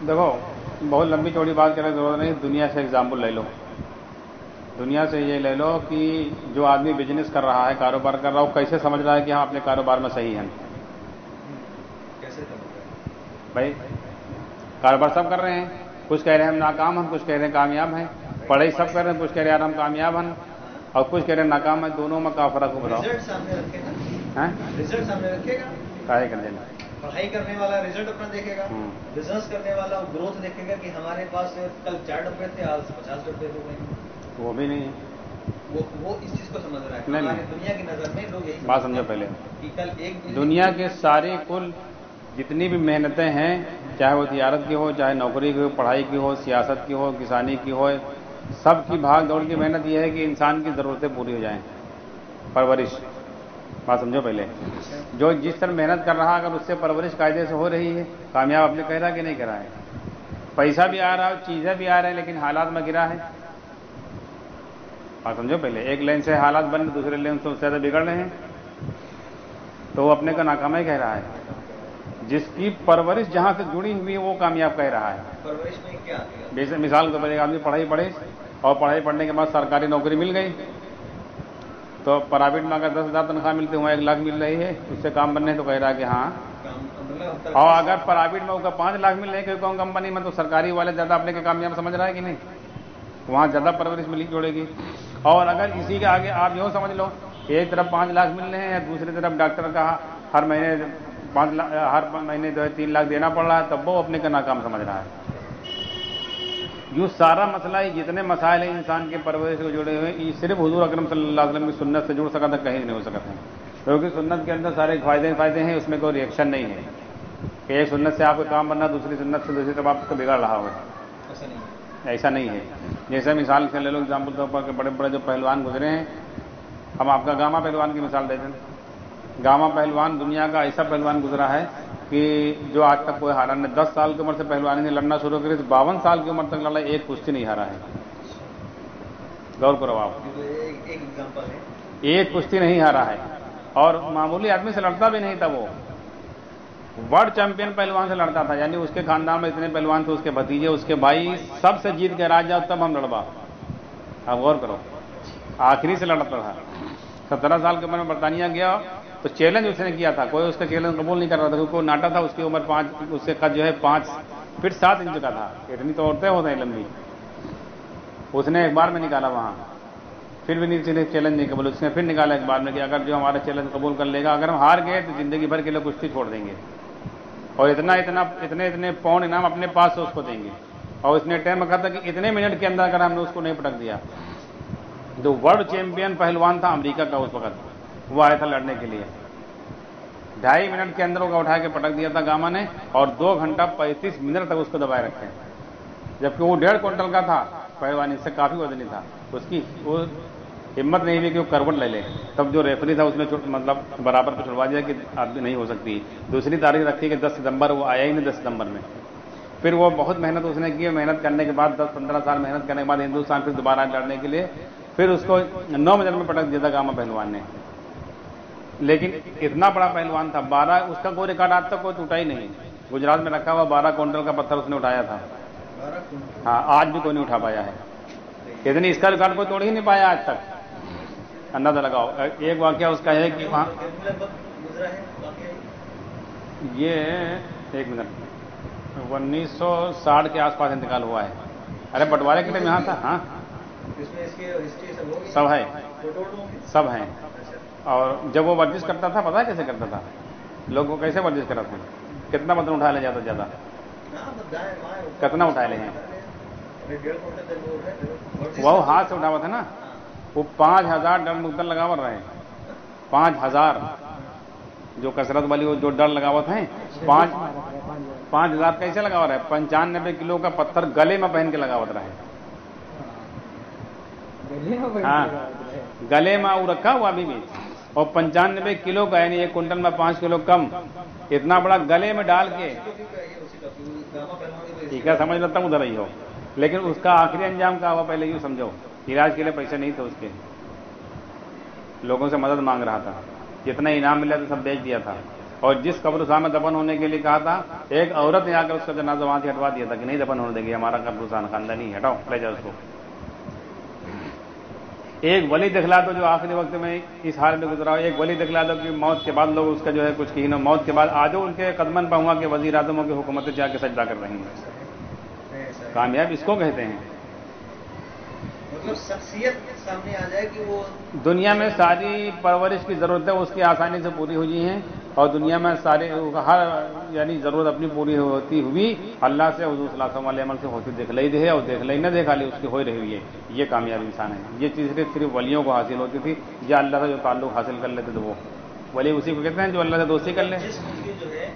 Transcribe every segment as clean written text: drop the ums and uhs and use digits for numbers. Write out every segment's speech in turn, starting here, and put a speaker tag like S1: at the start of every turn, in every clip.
S1: देखो, बहुत लंबी चौड़ी बात करने की जरूरत नहीं, दुनिया से एग्जाम्पल ले लो। दुनिया से ये ले लो कि जो आदमी बिजनेस कर रहा है, कारोबार कर रहा है, वो कैसे समझ रहा है कि हम अपने कारोबार में सही हैं?
S2: कैसे
S1: भाई, कारोबार सब कर रहे हैं, कुछ कह रहे हैं हम नाकाम हैं, कुछ कह रहे हैं कामयाब हैं। पढ़ाई सब कर रहे हैं, कुछ कह रहे हैं यार हम कामयाब हैं, और कुछ कह रहे हैं नाकाम है। दोनों में क्या फर्क हो बताओ?
S2: रिजल्ट सामने रखेगा,
S1: हैं?
S2: रिजल्ट सामने रखेगा।
S1: काहे कर देना?
S2: पढ़ाई करने वाला रिजल्ट अपना देखेगा, बिजनेस करने वाला ग्रोथ देखेगा कि हमारे पास कल 4 डब्बे थे, आज 50 डब्बे हो गए।
S1: वो भी नहीं है।
S2: वो इस चीज को समझ रहा है।
S1: नहीं,
S2: हमारे दुनिया की नजर में लोग यही
S1: बात समझो पहले।
S2: कि कल एक
S1: दुनिया के सारे कुल जितनी भी मेहनतें हैं, चाहे वो तिजारत की हो, चाहे नौकरी की हो, पढ़ाई की हो, सियासत की हो, किसानी की हो, सब की भाग दौड़ की मेहनत यह है कि इंसान की ज़रूरतें पूरी हो जाएं। परवरिश, बात समझो पहले। जो जिस तरह मेहनत कर रहा, अगर उससे परवरिश कायदे से हो रही है, कामयाब अपने कह रहा कि नहीं कह रहा है? पैसा भी आ रहा है, चीज़ें भी आ रहे हैं, लेकिन हालात में गिरा है। बात समझो पहले। एक लाइन से हालात बन, दूसरे लाइन से उससे ज़्यादा बिगड़ रहे हैं, तो वो अपने का नाकाम ही कह रहा है। जिसकी परवरिश जहां से जुड़ी हुई है वो कामयाब कह रहा है।
S2: परवरिश में क्या आती है?
S1: जैसे मिसाल के तौर पर एक आदमी पढ़ाई पढ़े और पढ़ाई पढ़ने के बाद सरकारी नौकरी मिल गई, तो प्राइवेट में अगर 10,000 तनख्वाह मिलती हुआ 1 लाख मिल रही है, उससे काम बनने तो कह रहा है कि हाँ। और अगर प्राइवेट में उसका 5 लाख मिल रही है कोई कंपनी में, तो सरकारी वाले ज्यादा अपने के कामयाब समझ रहा है कि नहीं? वहां ज्यादा परवरिश मिली जोड़ेगी। और अगर इसी के आगे आप यूँ समझ लो, एक तरफ 5 लाख मिल रहे हैं या दूसरी तरफ डॉक्टर का हर महीने 5 लाख, हर महीने जो है 3 लाख देना पड़ रहा है, तब वो अपने का नाकाम समझ रहा है। यूँ सारा मसला ही, जितने मसाइल हैं इंसान के परवरिश से जुड़े हुए, ये सिर्फ हुजूर अकरम सल्लल्लाहु अलैहि वसल्लम की सुन्नत से जुड़ सका था, कहीं नहीं हो सकता है। क्योंकि सुन्नत के अंदर सारे फायदे हैं, उसमें कोई रिएक्शन नहीं है कि एक सुन्नत से आपका काम बनना, दूसरी सुन्नत से दूसरी तरफ आपको बिगड़ रहा हो। ऐसा नहीं है। जैसे मिसाल से ले लो एग्जाम्पल के ऊपर, बड़े बड़े जो पहलवान गुजरे हैं, हम आपका गामा पहलवान की मिसाल देते हैं। गामा पहलवान दुनिया का ऐसा पहलवान गुजरा है कि जो आज तक कोई हारा नहीं। 10 साल की उम्र से पहलवानी ने लड़ना शुरू करी, 52 साल की उम्र तक लड़ा, एक कुश्ती नहीं हारा है। गौर करो आप,
S2: एक एग्जांपल है,
S1: एक कुश्ती नहीं हारा है। और मामूली आदमी से लड़ता भी नहीं था, वो वर्ल्ड चैंपियन पहलवान से लड़ता था। यानी उसके खानदान में इतने पहलवान थे, उसके भतीजे, उसके भाई, सबसे जीत के राज जाओ तब हम लड़वा। आप गौर करो, आखिरी से लड़ता था। 17 साल की उम्र में बरतानिया गया, तो चैलेंज उसने किया था, कोई उसका चैलेंज कबूल नहीं कर रहा था, क्योंकि वो नाटा था। उसकी उम्र 5, उसके कद जो है 5 फीट 7 इंच का था। इतनी तो औरतें होते हैं लंबी। उसने एक बार में निकाला वहां, फिर भी नहीं, चैलेंज नहीं कबूल। उसने फिर निकाला एक बार में कि अगर जो हमारा चैलेंज कबूल कर लेगा, अगर हम हार गए तो जिंदगी भर के लिए कुश्ती छोड़ देंगे, और इतने पौंड इनाम अपने पास से उसको देंगे। और उसने टाइम रखा था कि इतने मिनट के अंदर अगर हमने उसको नहीं पटक दिया। जो वर्ल्ड चैंपियन पहलवान था अमेरिका का उस वक्त, वो आया था लड़ने के लिए। 2.5 मिनट के अंदर उसका उठा के पटक दिया था गामा ने, और 2 घंटा 35 मिनट तक उसको दबाए रखे, जबकि वो 1.5 क्विंटल का था पहलवानी से, काफी वजनी था। उसकी वो हिम्मत नहीं हुई कि वो करवट ले ले। तब जो रेफरी था उसने मतलब बराबर पे छुड़वा दिया कि आदमी नहीं हो सकती। दूसरी तारीख रखी कि 10 सितंबर, वो आया ही नहीं 10 सितंबर में। फिर वो बहुत मेहनत उसने की, मेहनत करने के बाद 10-15 साल मेहनत करने के बाद हिंदुस्तान फिर दोबारा लड़ने के लिए, फिर उसको 9 मिनट में पटक दिया था गामा पहलवान ने। लेकिन इतना बड़ा पहलवान था, 12, उसका कोई रिकॉर्ड आज तक कोई टूटा ही नहीं। गुजरात में रखा हुआ 12 क्विंटल का पत्थर उसने उठाया था। हाँ, आज भी कोई नहीं उठा पाया है। इतनी, इसका रिकॉर्ड कोई तोड़ ही नहीं पाया आज तक। अंदाजा लगाओ। एक वाकया उसका है कि वहां, ये 1 मिनट, 1960 के आसपास इंतकाल हुआ है। अरे बंटवारे के टाइम यहाँ था। हाँ, सब है, सब है। और जब वो वर्जिश करता था, पता है कैसे करता था? लोग वो कैसे वर्जिश कर रहे थे? कितना वजन उठा ले ज्यादा से ज्यादा? कितना उठा ले हैं? वो हाथ से उठावा था ना, वो 5000 डर मुक्तल लगावत रहे। 5000 जो कसरत वाली, वो जो डर लगावत है, 5000 कैसे लगावत रहे? 95 किलो का पत्थर गले में पहन के लगावत रहे। हाँ, गले में वो रखा हुआ अभी भी। और 95 किलो का, यानी 1 क्विंटल में 5 किलो कम, इतना बड़ा गले में डाल के, ठीक है समझ लेता हूं उधर ही हो। लेकिन उसका आखिरी अंजाम क्या हुआ पहले यूं समझो। इलाज के लिए पैसे नहीं थे उसके, लोगों से मदद मांग रहा था, जितना इनाम मिला था सब बेच दिया था। और जिस कब्रिस्तान में दफन होने के लिए कहा था, एक औरत ने आकर उसका जनाजा वहां से हटवा दिया था कि नहीं दफन होने देगी, हमारा कब्रिस्तान खानदानी, हटाओ ले जाओ उसको। एक वली दिखला दो जो आखिरी वक्त में इस हाल में गुजरा हो, एक वली दिखला दो कि मौत के बाद लोग उसका जो है कुछ कहीं, मौत के बाद आज उनके कदमन पर हुआ कि वजीर आजमों की हुकूमतें जाके सजदा कर रही हैं। कामयाब इसको कहते हैं।
S2: मतलब शख्सियत सामने आ जाए कि वो
S1: दुनिया में सारी परवरिश की जरूरत है उसकी आसानी से पूरी हुई हैं, और दुनिया में सारे हर यानी जरूरत अपनी पूरी होती हुई अल्लाह से हुजूर सल्लल्लाहु अलैहि वसल्लम से होती दिख लई है, और देख लई न देखा ली उसकी हो रही हुई है। ये कामयाब इंसान है। ये चीज़ सिर्फ वलियों को हासिल होती थी, या अल्लाह से जो ताल्लुक हासिल कर लेते थे वो वली उसी को कहते हैं जो अल्लाह से दोस्ती कर ले।
S2: जिसकी जो है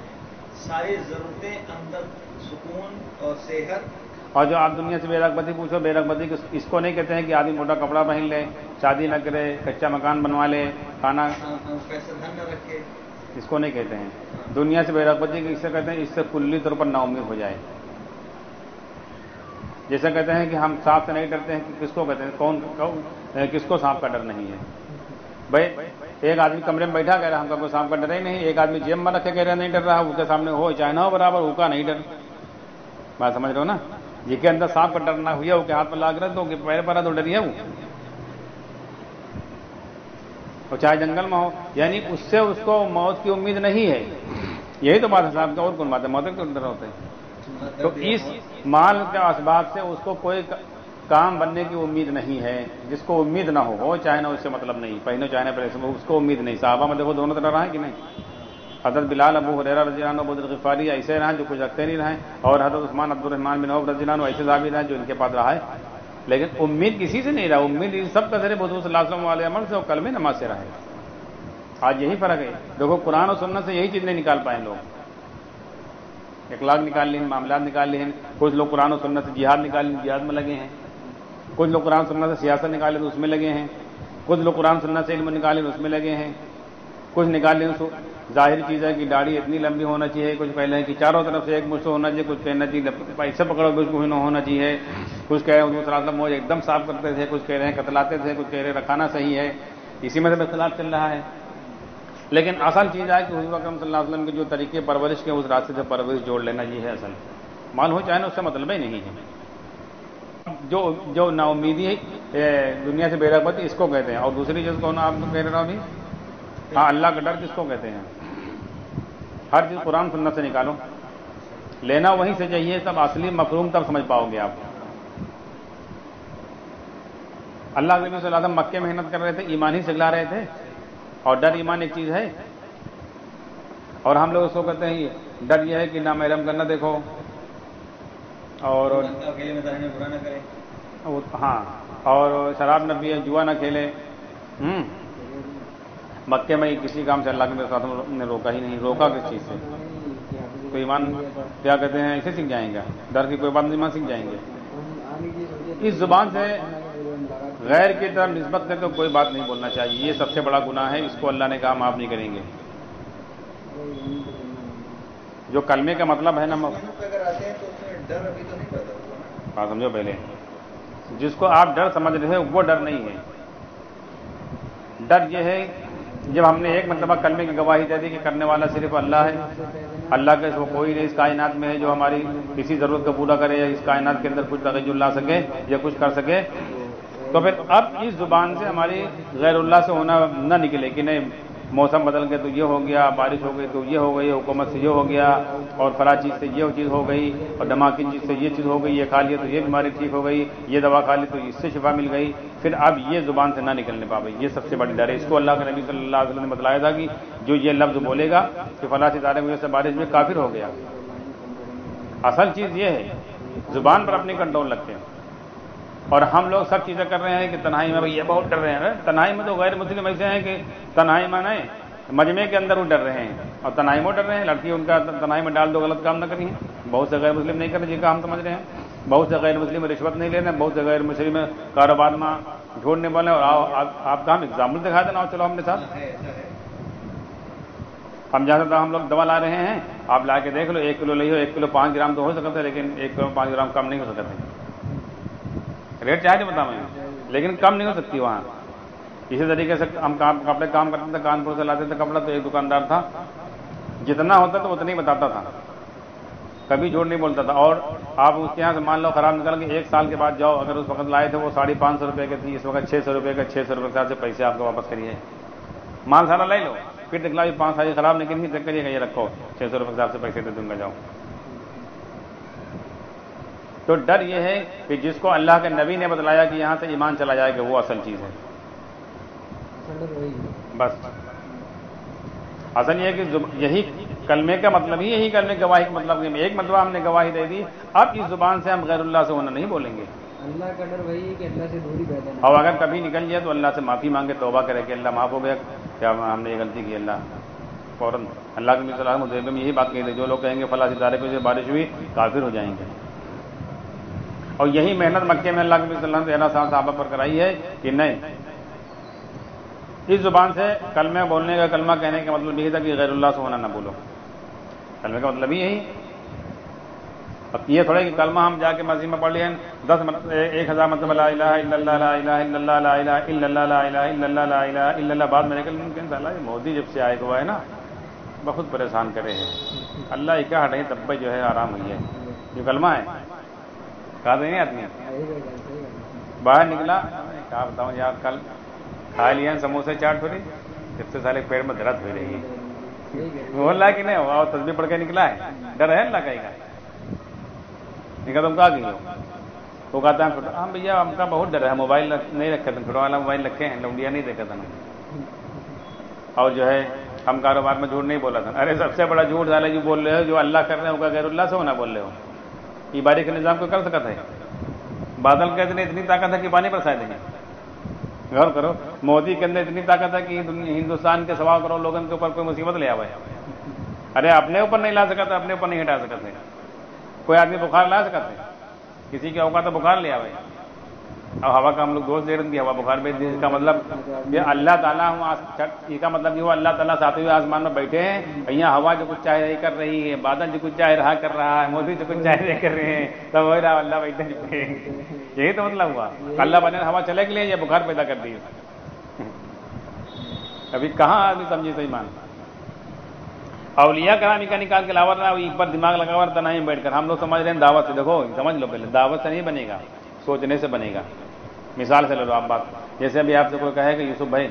S2: सारी जरूरतें अंदर, सुकून और सेहत।
S1: और जो आप दुनिया से बेरगबती पूछो, बेरगबती इसको नहीं कहते हैं कि आदमी मोटा कपड़ा पहन ले, शादी न करे, कच्चा मकान बनवा ले, खाना
S2: पैसा धन न रखे,
S1: इसको नहीं कहते हैं। दुनिया से बेरगबती इससे कहते हैं इससे कुल्ली तौर पर नाउम्मीद हो जाए। जैसे कहते हैं कि हम सांप से नहीं डरते हैं, कि किसको कहते हैं, कौन किसको सांप का डर नहीं है? भाई एक आदमी कमरे में बैठा कह रहा हमका कोई सांप का डर ही नहीं, एक आदमी जेब में रखे कह रहा नहीं डर रहा, उसके सामने हो चाहे ना हो बराबर, उसका नहीं डर। बात समझ रहे हो ना? जिसके अंदर सांप का डर ना हुआ, उसके हाथ में लाग रहा तो पैर पर तो डरिए वो, और चाहे जंगल में हो, यानी उससे उसको मौत की उम्मीद नहीं है। यही तो बात है साहब का, और कौन बात है? मौत के डर होते हैं। तो इस माल के असबाब से उसको कोई काम बनने की उम्मीद नहीं है। जिसको उम्मीद ना हो चाहे ना, उससे मतलब नहीं, पहले चाहे ना पहले, उसको उम्मीद नहीं। साहबा में देखो दोनों तरह रहा है कि नहीं? हजरत बिलाल, अबू हुरैरा रज़ियल्लाहु अन्हु, अबू ग़िफ़ारी ऐसे रहे जो कुछ रखते नहीं रहे, और हजरत उस्मान अब्दुर्रहमान बिन औफ रज़ियल्लाहु अन्हु ऐसे साहबी रहे जो इनके पास रहा है। लेकिन उम्मीद किसी से नहीं रहा, उम्मीद सब का सिर्फ हुज़ूर सल्लल्लाहु अलैहि वसल्लम से और कलमे नमाज से रहा है। आज यही फर्क है। देखो कुरान और सुन्नत से यही चीज नहीं निकाल पाए लोग। इखलाक निकाल लिए, मामलात निकाल लिए हैं। कुछ लोग कुरान और सुन्नत से जिहाद निकाल लिए, जिहाद में लगे हैं। कुछ लोग कुरान सुन्नत से सियासत निकाले तो उसमें लगे हैं। कुछ लोग कुरान सुन्नत से इल्म निकाले तो उसमें लगे हैं। कुछ निकाल लिए जाहिर चीज है कि दाढ़ी इतनी लंबी होना चाहिए, कुछ पहले है कि चारों तरफ से एक मुश्त होना चाहिए, कुछ कहना चाहिए पैसे पकड़ो कुछ होना चाहिए, कुछ कह रहे हैं मोज एकदम साफ करते थे, कुछ कह रहे हैं कतलाते थे, कुछ कह रहे हैं रखाना सही है। इसी में से इख्तिलाफ चल रहा है। लेकिन असल चीज है कि हुज़ूर अकरम सल्लल्लाहु अलैहि वसल्लम के जो तरीके परवरिश के, उस रास्ते से परवरिश जोड़ लेना, ये है असल। मान हो चाहे ना, उससे मतलब ही नहीं है। जो नाउमीदी है, दुनिया से बेरगबती, इसको कहते हैं। और दूसरी चीज कौन आप कह रहे हो अभी? हाँ, अल्लाह का डर किसको कहते हैं? हर चीज कुरान सुन्नत से निकालो, लेना वहीं से चाहिए, तब असली मफहूम तब समझ पाओगे आप। अल्लाह के नबी सल्लल्लाहु अलैहि वसल्लम मक्के में मेहनत कर रहे थे, ईमान ही सिखला रहे थे, और डर ईमान एक चीज है। और हम लोग उसको कहते हैं डर यह है कि ना महरम करना देखो, और
S2: अकेले में रहने बुरा न करे,
S1: हाँ, और शराब न पिए, जुआ न खेले। मक्के में किसी काम से अल्लाह के साथ ने रोका ही नहीं। रोका किस चीज से? तो ईमान क्या कहते हैं, ऐसे सीख जाएंगे। डर की कोई बात नहीं, ईमान सीख जाएंगे। इस जुबान से गैर की तरफ निस्बत करके कोई बात नहीं बोलना चाहिए, ये सबसे बड़ा गुनाह है। इसको अल्लाह ने कहा माफ नहीं करेंगे। जो कलमे का मतलब है ना,
S2: अगर आते हैं तो उसमें डर अभी तो नहीं पैदा हुआ।
S1: हाँ समझो, पहले जिसको आप डर समझ रहे हो वो डर नहीं है। डर ये है जब हमने एक मरतबा कलमे की गवाही दे दी कि करने वाला सिर्फ अल्लाह है, अल्लाह के वो कोई नहीं इस कायनात में है जो हमारी किसी जरूरत को पूरा करे, या इस कायनात के अंदर कुछ तगय्युर ला सके या कुछ कर सके, तो फिर अब इस जुबान से हमारी गैरुल्लाह से होना न निकले कि नहीं मौसम बदल गया तो ये हो गया, बारिश हो गई तो ये हो गई, हुकूमत से ये हो गया, और फला चीज़ से ये चीज़ हो गई, और दमा की चीज़ से ये चीज़ हो गई, ये खा लिया तो ये बीमारी ठीक हो गई, ये दवा खा ली तो इससे शिफा मिल गई। फिर अब ये जुबान से ना निकलने पावे, ये सबसे बड़ी डर है। इसको अल्लाह के नबी सल्लल्लाहु अलैहि वसल्लम ने बतलाया था कि जो ये लफ्ज़ बोलेगा कि फला सितारे की वजह से बारिश में काफिर हो गया। असल चीज़ ये है जुबान पर अपनी कंट्रोल रखें। और हम लोग सब चीज़ें कर रहे हैं कि तन्हाई में, भैया बहुत डर रहे हैं। तन्हाई में तो गैर मुस्लिम ऐसे हैं कि तन्हाई माने मजमे के अंदर वो डर रहे हैं, और तन्हाई में डर रहे हैं। लड़की उनका तन्हाई में डाल दो, गलत काम न करिए। बहुत से गैर मुस्लिम नहीं कर रहे जिनका हम समझ रहे हैं। बहुत से गैर मुस्लिम रिश्वत नहीं ले रहे, बहुत से गैर मुस्लिम कारोबार में ढूंढने वाले। और आपका हम एग्जाम्पल दिखा देना, चलो हमने साथ हम जहाँ हम लोग दवा ला रहे हैं, आप ला के देख लो, 1 किलो ले हो, 1 किलो 5 ग्राम तो हो सकता है, लेकिन 1 किलो 5 ग्राम कम नहीं हो सकता। रेट चाहे बता मैं, लेकिन कम नहीं हो सकती वहाँ। इसी तरीके से हम कपड़े काम करते थे, कानपुर से लाते थे कपड़ा, तो एक दुकानदार था جتنا ہوتا تو اتنا ہی بتاتا تھا، کبھی جھوٹ نہیں بولتا تھا. اور آپ اس کے یہاں سے مان لو خراب نکل کے 1 سال کے بعد جاؤ، اگر اس وقت لائے تھے وہ 550 روپے کے تھی، اس وقت 600 روپے کا، 600 روپے کے حساب سے پیسے آپ کو واپس کریے. مال سارا لے لو، پھر نکلا 5 سال خراب نکلی چیک کریے گا، یہ رکھو 600 روپے کے حساب سے پیسے دے دوں گا جاؤ. تو ڈر یہ ہے کہ جس کو اللہ کے نبی نے بتلایا کہ یہاں سے ایمان چلا جائے گا، وہ اصل چیز ہے. بس اصل یہ ہے کہ یہی کلمے کا مطلب ہی یہی کلمے گواہی کا مطلب ہے. ایک مرتبہ ہم نے گواہی دے دی، اب اس زبان سے ہم غیر اللہ سے ہونا نہیں بولیں گے.
S3: اللہ کا ڈر وہی ہے کہ اللہ سے دوری پیدا نہ.
S1: اور اگر کبھی نکل جائے تو اللہ سے معافی مانگے، توبہ کرے کہ اللہ معاف ہو گیا، کیا ہم نے یہ غلطی کی. اللہ فوراً اللہ کے نبی صلی اللہ علیہ وسلم یہی بات کہی تھی، جو لوگ کہیں گے فلاں ستارے پہ سے بارش ہوئی کافر ہو جائیں گے. اور یہی محنت مکے میں اللہ کے نبی صلی اللہ علیہ وسلم نے صحابہ پر کرائی ہے کہ نہیں، اس زبان سے کلمہ بولنے کا، کلمہ کہنے کا مطلب یہی تھا کہ غیر اللہ سے ہونا نہ بولو. کلمے کا مطلب یہی. اب یہ تھوڑے کہ کلمہ ہم جا کے مسجد میں پڑھ لیے 10,000 مطلب لا الہ الا اللہ، لا الہ الا اللہ، لا الہ الا اللہ، لا الہ الا اللہ، لا الہ الا اللہ. بعد میں نکل ممکن صلاح مودی جب سے آئے ہوا ہے نا بہت پریشان کرے ہیں. اللہ ہی کا ہٹیں تب جو ہے آرام ہوئی ہے. جو کلمہ ہے کہا تو نہیں آدمی باہر نکلا، کہا بتاؤں یار کل کھا لیا سموسے چاٹ تھوڑی، جب سے سارے پیڑ میں درد ہو رہی ہے. وہ اللہ کی نہیں ہوا تسبیح پڑھ کے نکلا ہے، ڈر ہے اللہ کا. تم کہا گئی ہو؟ وہ کہتا ہے ہاں بھیا ہم کا بہت ڈر ہے، موبائل نہیں رکھے تھے، چھوٹا والا موبائل رکھے ہیں، لونڈیا نہیں دیکھا تھا. اور جو ہے ہم کاروبار میں جھوٹ نہیں بولا تھا. ارے سب سے بڑا جھوٹ ڈالا جو بول رہے ہو، جو اللہ کر رہے ہو غیر اللہ سے ہونا بول رہے ہو. یہ بارش کے نظام کو کر سکتا ہے؟ بادل کے اندر اتنی طاقت ہے کہ پانی برسا دیں گے. غور کرو، مودی کے اندر اتنی طاقت ہے کہ ہندوستان کے 1.25 کروڑ لوگوں کے اوپر کوئی مصیبت لے آئے. ارے اپنے اوپر نہیں لا سکتا، اپنے اوپر نہیں ہٹا سکتے. کوئی آدمی بخار لا سکتے، کسی کے اوقات تو بخار لے آئے. اب ہوا کا ہم لوگ دوست دے رہے ہیں ہوا بخار بھیج دی. اس کا مطلب یہ اللہ تعالیٰ یہ کا مطلب یہ ہوا اللہ تعالیٰ ساتویں آسمان میں بیٹھے ہیں، یہاں ہوا جو کچھ چاہے رہی کر رہی ہے، بادل جو کچھ چاہے رہا کر رہا ہے، مودی جو کچھ چاہے رہے کر رہے ہیں، تب ہو رہا اللہ بیٹھے. یہی تو مطلب ہوا. اللہ بنے ہوا چلے کے لیے یہ بخار پیدا کر دی. ابھی کہاں آدمی سمجھے صحیح مان. اولیاء کرامی کا نکال کے لاور رہا ہے، پر دماغ لگا ہوا تھا نہیں بیٹھ کر. ہم لوگ سمجھ رہے ہیں دعوت سے. دیکھو سمجھ لو پہلے، دعوت سے نہیں بنے گا، سوچنے سے بنے گا. مثال سے لے لو آپ بات، جیسے ابھی آپ سے کوئی کہے کہ یوسف بھائی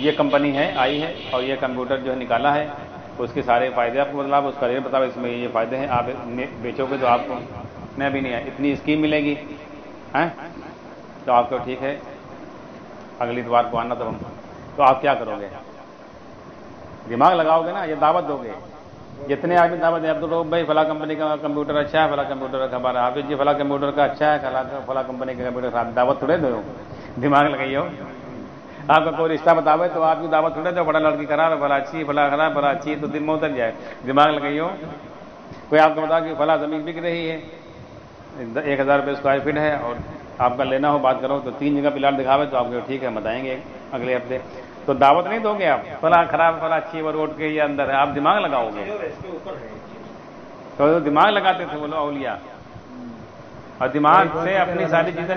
S1: یہ کمپنی ہے آئی ہے اور یہ کمپیوٹر جو ہے نکالا ہے، اس کے سارے فائدے آپ کو بتلاؤ، اس کا ریٹ بتاؤ، اس میں یہ فائدے ہیں، آپ بیچو گے تو آپ کو نہیں بھی نہیں ہے اتنی اسکیم ملے گی، تو آپ کو ٹھیک ہے اگلی اتوار کو آنا. تو آپ کیا کرو گے؟ دماغ لگاؤ گے نا، یہ دعوت دو گے. جتنے آدمی دعوت دیں عبدالرؤف بھائی فلاں کمپنی کا کمپیوٹر اچھا ہے، فلاں کمپیوٹر کا ہمارا حافظ جی فلاں کمپیوٹر کا اچھا ہے، فلاں کمپنی کا کمپیوٹر خراب. دعوت تھوڑے دو، دماغ لگائیے. آپ کا کوئی رشتہ بتاوے تو آپ کی دعوت تھوڑے دو، بڑا لڑکی خراب فلاں اچھی، فلاں خراب فلاں اچھی، تو دن میں اتر جائے. دماغ لگائیے. کوئی آپ کو بتا کہ فلاں زمین بک رہی ہے 1,000 روپے اسکوائر فٹ ہے اور آپ کا لینا ہو بات کرو تو 3 جگہ پلاٹ دکھاوے تو آپ کو ٹھیک ہے بتائیں گے اگلے ہفتے. تو دعوت نہیں دو گے آپ فلاں خراب فلاں اچھی وہ روڈ کے یہ اندر ہے، آپ دماغ لگاؤ گے. تو دماغ لگاتے تھے وہ لوگ اولیاء، اور دماغ سے اپنی ساری چیزیں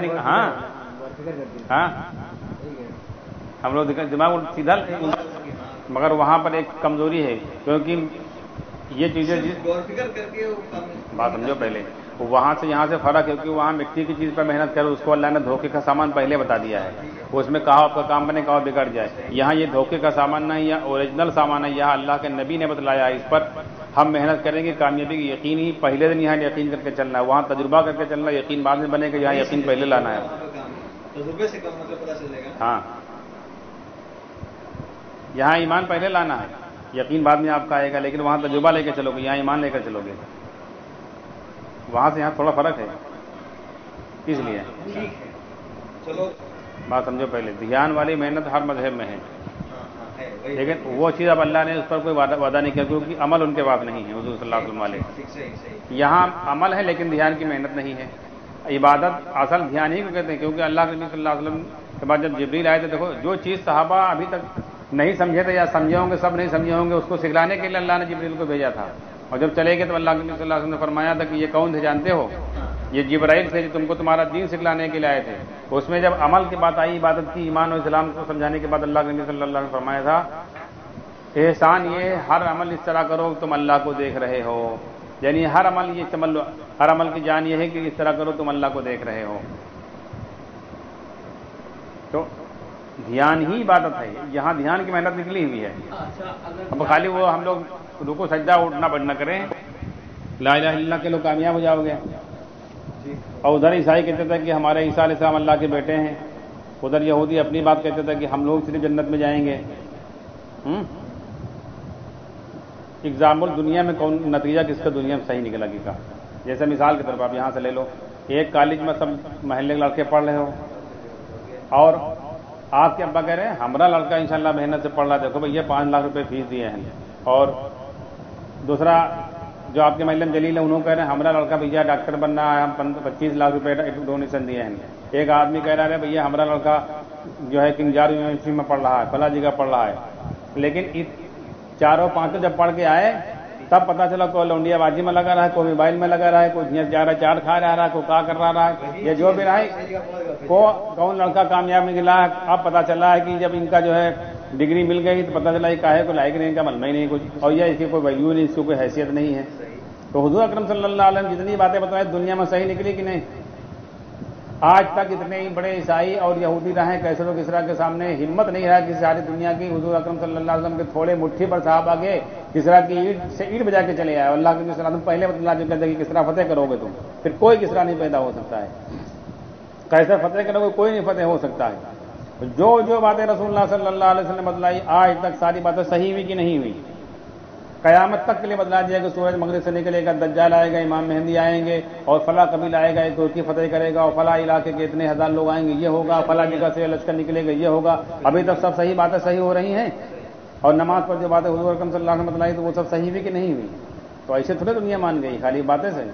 S1: ہاں ہم لوگ دماغ سیدھا. مگر وہاں پر ایک کمزوری ہے، کیونکہ یہ چیزیں بات سمجھو پہلے، وہاں سے یہاں سے فرق ہے، کیونکہ وہاں مٹی کی چیز پر محنت کرو، اس کو اللہ نے دھوکے کا سامان پہلے بتا دیا ہے. اس میں کہا آپ کا کام بنے کہا بگڑ جائے. یہاں یہ دھوکے کا سامان نہیں، یہ اوریجنل سامان ہے. یہاں اللہ کے نبی نے بتلایا ہے، اس پر ہم محنت کریں گے. کامیابی کی یقین ہی پہلے دن یہاں یقین کر کے چلنا ہے، وہاں تجربہ کر کے چلنا ہے، یقین بعد میں بنے گا. یہاں یقین پہلے لانا ہے.
S2: تجربے سے کم مطلب پتہ چلے گا.
S1: ہاں یہاں ایمان پہلے لانا ہے، یقین بعد میں آپ کا آئے گا. لیکن وہاں تجربہ لے کے چلو گے، یہاں ایمان لے کر چلو گے. وہاں سے یہاں تھوڑا فرق ہے، اس لیے
S2: چلو
S1: بات سمجھو پہلے. دھیان والی محنت ہر مذہب میں ہے، لیکن وہ چیز اب اللہ نے اس پر کوئی وعدہ نہیں کیا، کیونکہ عمل ان کے پاس نہیں ہے. حضور صلی اللہ علیہ وسلم علیہ یہاں عمل ہے لیکن دھیان کی محنت نہیں ہے. عبادت اصل دھیان ہی کو کہتے ہیں، کیونکہ اللہ کے نبی صلی اللہ علیہ وسلم کے بعد جب جبریل آئے تھے، دیکھو جو چیز صحابہ ابھی تک نہیں سمجھے تھے یا سمجھے ہوں گے، سب نہیں سمجھے ہوں گے، اس کو سکھلانے کے لیے اللہ نے جبریل کو بھیجا تھا. اور جب چلے گئے تو اللہ کے نبی صلی اللہ علیہ وسلم نے فرمایا تھا کہ یہ کون تھے جانتے ہو؟ یہ جبرائیل تھے جو تم کو تمہارا دین سکھلانے کے لیے آئے تھے. اس میں جب عمل کی بات آئی، عبادت کی، ایمان و اسلام کو سمجھانے کے بعد اللہ کے نبی صلی اللہ علیہ وسلم نے فرمایا تھا احسان یہ ہر عمل اس طرح کرو تم اللہ کو دیکھ رہے ہو، یعنی ہر عمل یہ سمجھ لو، ہر عمل کی جان یہ ہے کہ اس طرح کرو تم اللہ کو دیکھ رہے ہو۔ تو دھیان ہی عبادت ہے، یہاں دھیان کی محنت نکلی ہوئی ہے۔ اب خالی وہ ہم لوگ رکوع سجدہ اٹھنا بڑھنا کریں، لا الہ الا اللہ کے لوگ کامیاب ہو جاؤ گے۔ اور ادھر عیسائی کہتے تھے کہ ہمارے عیسیٰ علیہ السلام اللہ کے بیٹے ہیں، ادھر یہودی اپنی بات کہتے تھے کہ ہم لوگ صرف جنت میں جائیں گے۔ ایگزامپل دنیا میں کون نتیجہ کس کا دنیا میں صحیح نکلا گی کا؟ جیسے مثال کے طور پر آپ یہاں سے لے لو، ایک کالج میں سب محلے کے لڑکے پڑھ رہے ہو اور آپ کے ابا کہہ رہے ہیں ہمارا لڑکا انشاءاللہ محنت سے پڑھ رہا ہے، دیکھو بھئی یہ 5 لاکھ روپے فیس دیے ہیں، اور دوسرا جو آپ کے محلے میں جلیل ہے انہوں کہہ رہے ہیں ہمارا لڑکا بھیا ڈاکٹر بن رہا ہے، ہم 25 لاکھ روپے ڈونیشن دیے ہیں۔ ایک آدمی کہہ رہا ہے بھیا ہمارا لڑکا جو ہے کنگ جارج یونیورسٹی میں پڑھ رہا ہے، فلاں جگہ پڑھ رہا ہے، لیکن چاروں پانچوں جب پڑھ کے آئے تب پتا چلا کوئی لونڈیا بازی میں لگا رہا ہے، کوئی موبائل میں لگا رہا ہے، کوئی جھینس جا رہا ہے، چار کھا رہا ہے، کوئی کا کر رہا ہے، یہ جو بھی رہا ہے کون لڑکا کامیاب نکلا ہے۔ اب پتا چلا ہے کہ جب ان کا جو ہے ڈگری مل گئی تو پتا چلا یہ کاہے کو لائق نہیں، ان کا ملنا ہی نہیں کچھ، اور یہ اس کی کوئی ویلیو نہیں، اس کی کوئی حیثیت نہیں ہے۔ تو حضور اکرم صلی اللہ علیہ وسلم جتنی باتیں بتائیں دنیا میں صحیح نکلی کہ نہیں؟ آج تک اتنے ہی بڑے عیسائی اور یہودی رہے کیسر و کسریٰ کے سامنے ہمت نہیں رہا کہ ساری دنیا کی حضور اکرم صلی اللہ علیہ وسلم کے تھوڑے مٹھی پر صاحب آگے کسریٰ کی اینٹ سے اینٹ بجا کے چلے آئے۔ اللہ کے نبی صلی اللہ علیہ وسلم پہلے بتلا جو کہتے ہیں کہ کسریٰ فتح کرو گے تم، پھر کوئی کسریٰ نہیں پیدا ہو سکتا ہے، کیسر فتح کرو گے کوئی نہیں فتح ہو سکتا ہے۔ جو باتیں رسول اللہ صلی اللہ علیہ وسلم نے بتلائی آج تک ساری باتیں صحیح ہوئی کہ نہیں ہوئی؟ قیامت تک کے لیے بدلا دیا کہ سورج مغرب سے نکلے گا، دجال آئے گا، امام مہدی آئیں گے، اور فلاں قبیلہ آئے گا ایک ترکی فتح کرے گا، اور فلاں علاقے کے اتنے ہزار لوگ آئیں گے، یہ ہوگا، فلاں جگہ سے لشکر نکلے گا، یہ ہوگا۔ ابھی تک سب صحیح باتیں صحیح ہو رہی ہیں، اور نماز پر جو باتیں حضور اکرم صلی اللہ علیہ وسلم بتلائی تو وہ سب صحیح ہوئی کہ نہیں ہوئی؟ تو ایسے تھوڑے دنیا مان گئی خالی باتیں سے،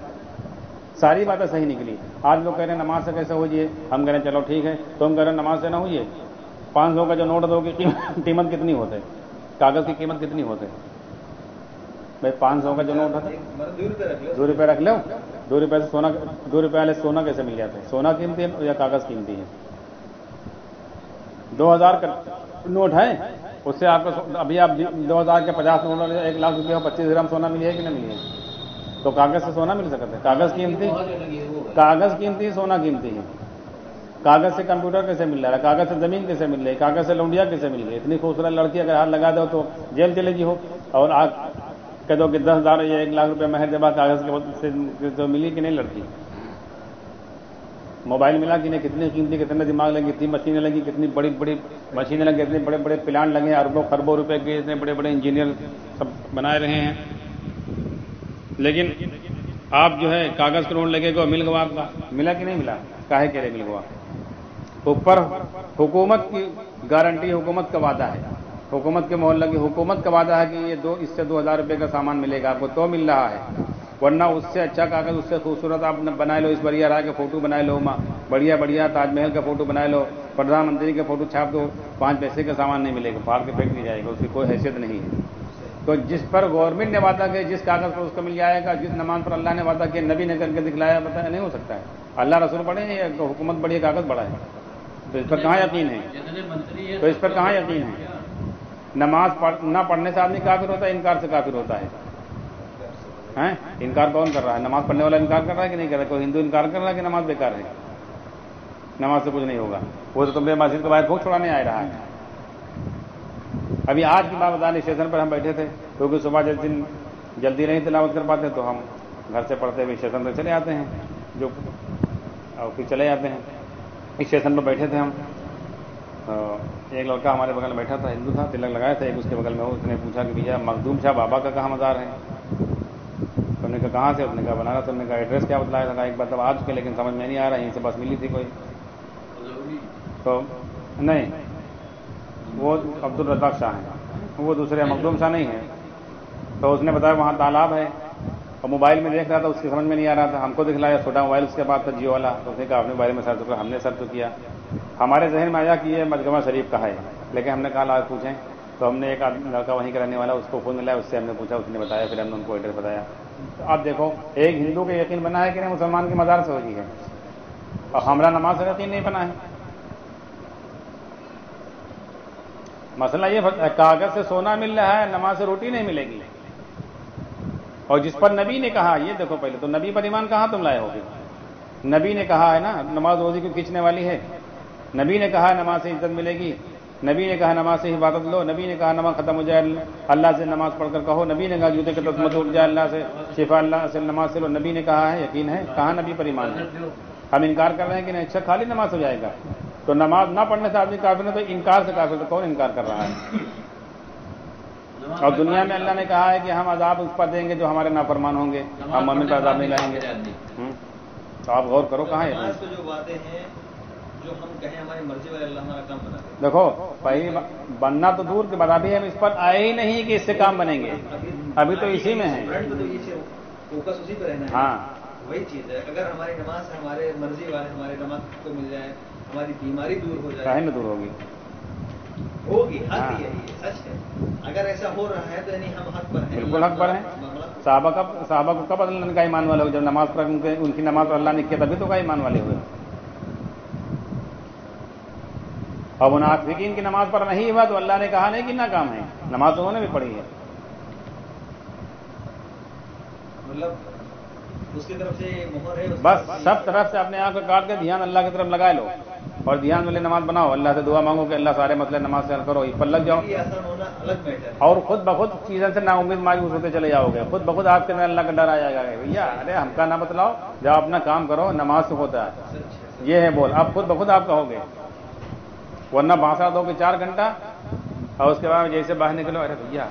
S1: ساری باتیں صحیح نکلی۔ آج لوگ کہہ رہے ہیں نماز سے کیسے ہوجیے، ہم کہہ رہے ہیں چلو ٹھیک ہے، تم کہہ رہے ہیں نماز سے نہ ہوئیے۔ 500 کا جو نوٹ دو کی قیمت کتنی ہوتے، کاغذ کی قیمت کتنی ہوتے بھائی؟ 500 کا جو نوٹ ہوتا 2 روپے رکھ لو، 2 روپے سے سونا، 2 روپے والے سونا کیسے مل جاتا ہے؟ سونا قیمتی ہے یا کاغذ قیمتی ہے؟ 2000 کا نوٹ ہے، اس سے آپ کو ابھی آپ 2000 کے 50 نوٹ 1 لاکھ روپے 25 گرام سونا ملی ہے کہ نہیں ملی ہے؟ تو کاغذ سے سونا مل سکتا ہے؟ کاغذ قیمتی سونا قیمتی ہے۔ کاغذ سے کمپیوٹر کیسے مل رہا ہے؟ کاغذ سے زمین کیسے مل رہی ہے؟ کاغذ سے لونڈیا کیسے مل گئی؟ اتنی خوبصورت لڑکی اگر ہاتھ لگا دو تو جیل چلے گی ہو، اور آپ کہہ دو کہ 10,000 یا 1 لاکھ روپے مہر جب کاغذ کے تو ملی کہ نہیں لڑکی؟ موبائل ملا کہ نہیں؟ کتنی قیمتی، کتنے دماغ لگی، کتنی مشینیں لگی، کتنی بڑی بڑی مشینیں لگی، اتنے بڑے بڑے پلانٹ لگے، اربوں خربوں روپے کے اتنے بڑے بڑے انجینئر سب بنائے رہے ہیں، لیکن آپ جو ہے کاغذ کروڑ لگے گا مل گوا، آپ کا ملا کہ نہیں ملا؟ کاہے کے لیے مل گوا؟ اوپر حکومت کی گارنٹی، حکومت کا وعدہ ہے، حکومت کے محلہ کی حکومت کا وعدہ ہے کہ یہ اس سے 2000 روپے کا سامان ملے گا آپ کو، تو مل رہا ہے، ورنہ اس سے اچھا کاغذ، اس سے خوبصورت آپ بنا لو، اس بڑھیا رائے کا فوٹو بنا لو، بڑھیا بڑھیا تاج محل کا فوٹو بنا لو، پردھان منتری کا فوٹو چھاپ دو، 5 پیسے کا سامان نہیں ملے گا، پھاڑ کے پھینک نہیں جائے گا، اس کی کوئی حیثیت نہیں ہے۔ تو جس پر گورنمنٹ نے وعدہ کیا، جس کاغذ پر اس کو مل جائے گا، جس نماز پر اللہ نے وعدہ کیا، نبی نے کر کے دکھلایا، پتہ نہیں ہو سکتا ہے؟ اللہ رسول بڑھے ہیں یا حکومت بڑی ہے، کاغذ بڑا ہے؟ تو اس پر کہاں یقین ہے؟ تو اس پر کہاں یقین ہے؟ نماز نہ پڑھنے سے آدمی کافر ہوتا ہے، انکار سے کافر ہوتا ہے۔ انکار کون کر رہا ہے؟ نماز پڑھنے والا انکار کر رہا ہے کہ نہیں کر رہا؟ کوئی ہندو انکار کر رہا ہے کہ نماز بیکار ہے؟ نماز سے کچھ نہیں ہوگا، وہ تو تمہیں مسجد کے باہر بھوک چھوڑانے آ رہا ہے۔ ابھی آج کی بات بتانے اسٹیشن پر ہم بیٹھے تھے، کیونکہ صبح جس دن جلدی نہیں تلاوت کر پاتے تو ہم گھر سے پڑھتے ہوئے اسٹیشن پر چلے آتے ہیں، جو اور پھر چلے جاتے ہیں۔ اسٹیشن پر بیٹھے تھے ہم، ایک لڑکا ہمارے بغل میں بیٹھا تھا، ہندو تھا، تلک لگایا تھا، ایک اس کے بغل میں ہو، اس نے پوچھا کہ بھیا مخدوم شاہ بابا کا کہاں مزار ہے؟ تو ہم نے کہا کہاں سے؟ اس نے کہا بنارس۔ تو ہم نے کہا ایڈریس کیا بتلایا تھا؟ ایک بار تب آ چکے لیکن سمجھ میں نہیں آ رہا، یہیں سے بس ملی تھی کوئی، تو نہیں وہ عبد الرزاق شاہ ہیں، وہ دوسرے مخدوم شاہ نہیں ہیں۔ تو اس نے بتایا وہاں تالاب ہے، اور موبائل میں دیکھ رہا تھا، اس کی سمجھ میں نہیں آ رہا تھا، ہم کو دکھلایا چھوٹا موبائل اس کے بعد تھا جیو والا، تو اس نے کہا اپنے موبائل میں سرچ کیا، ہم نے سرچ کیا، ہمارے ذہن میں آیا کہ یہ مجمع شریف کا ہے، لیکن ہم نے کہا آج پوچھیں، تو ہم نے ایک لڑکا وہیں کا رہنے والا، اس کو فون ملایا، اس سے ہم نے پوچھا، اس نے بتایا، پھر ہم نے ان کو ایڈریس بتایا۔ تو آپ دیکھو ایک ہندو کا یقین بنا ہے کہ نہیں مسلمان کے مزار سے ہوتی ہے، اور ہمارا نماز سے یقین نہیں بنا ہے۔ मसला ये कागज से सोना मिल रहा है, नमाज से रोटी नहीं मिलेगी। और जिस पर नबी ने कहा, ये देखो पहले तो नबी पर ईमान कहाँ तुम लाए होगे? नबी ने कहा है ना नमाज रोजी को खींचने वाली है, नबी ने कहा नमाज से इज्जत मिलेगी, नबी ने कहा नमाज से इबादत लो, नबी ने कहा नमाज खत्म हो जाए अल्लाह से नमाज पढ़कर कहो, नबी ने कहा जूते के तस्मत उठ जाए अल्लाह से, शिफा अल्लाह से नमाज से लो, नबी ने कहा है, यकीन है, कहाँ नबी पर ईमान है? हम इनकार कर रहे हैं कि नहीं, अच्छा खाली नमाज हो जाएगा। तो नमाज ना पढ़ने से आदमी काफिर है, तो इनकार से काफिर, तो कौन इनकार कर रहा है? और दुनिया में अल्लाह ने कहा है कि हम अजाब उस पर देंगे जो हमारे नाफरमान होंगे, हम मोमिन पर अजाब नहीं लाएंगे। तो आप गौर करो कहाँ है?
S2: जो बातें हैं जो हम कहें हमारी मर्जी वाले, अल्लाह हमारा काम बना दे।
S1: देखो पहली बनना तो दूर की बात, अभी हम इस पर आए ही नहीं कि इससे काम बनेंगे, अभी तो इसी में है।
S2: तो ये फोकस उसी पर रहना है।
S1: हाँ
S2: वही चीज है, अगर हमारी नमाज से हमारे मर्जी वाले हमारे नमाज को मिल जाए, हमारी बीमारी दूर हो जाए,
S1: काहे न दूर होगी?
S2: होगी, हक
S1: हाँ।
S2: ही है, ये सच है। अगर ऐसा हो रहा है तो यानी हम हक पर हैं,
S1: बिल्कुल हक पर हैं। साहबा को कब अल्लाह का ईमान वाले हुए? जब नमाज पर उनकी नमाज पर अल्लाह ने किया तभी तो का ईमान वाले हुए। और मुनाफिकीन की नमाज पर नहीं हुआ तो अल्लाह ने कहा नहीं कि ना काम है, नमाज तो उन्होंने भी पढ़ी है।
S2: मतलब उसकी तरफ से मोहर है,
S1: बस सब तरफ से अपने आप को काट के ध्यान अल्लाह की तरफ लगा लो और ध्यान वाले नमाज बनाओ, अल्लाह से दुआ मांगो कि अल्लाह सारे मसले नमाज से हल करो, इस पर लग जाओ।
S2: ये आसान होना अलग मैटर है।
S1: और खुद बखुद चीजों से नाउम्मीद मायूस होते चले जाओगे, खुद बखुद आपके अंदर अल्लाह का डर आ जाएगा, भैया अरे हमका ना बतलाओ, जब अपना काम करो, नमाज से होता है, ये है बोल, अब खुद बखुद आप कहोगे। वरना भाषा दोगे 4 घंटा और उसके बाद जैसे बाहर निकलो, अरे भैया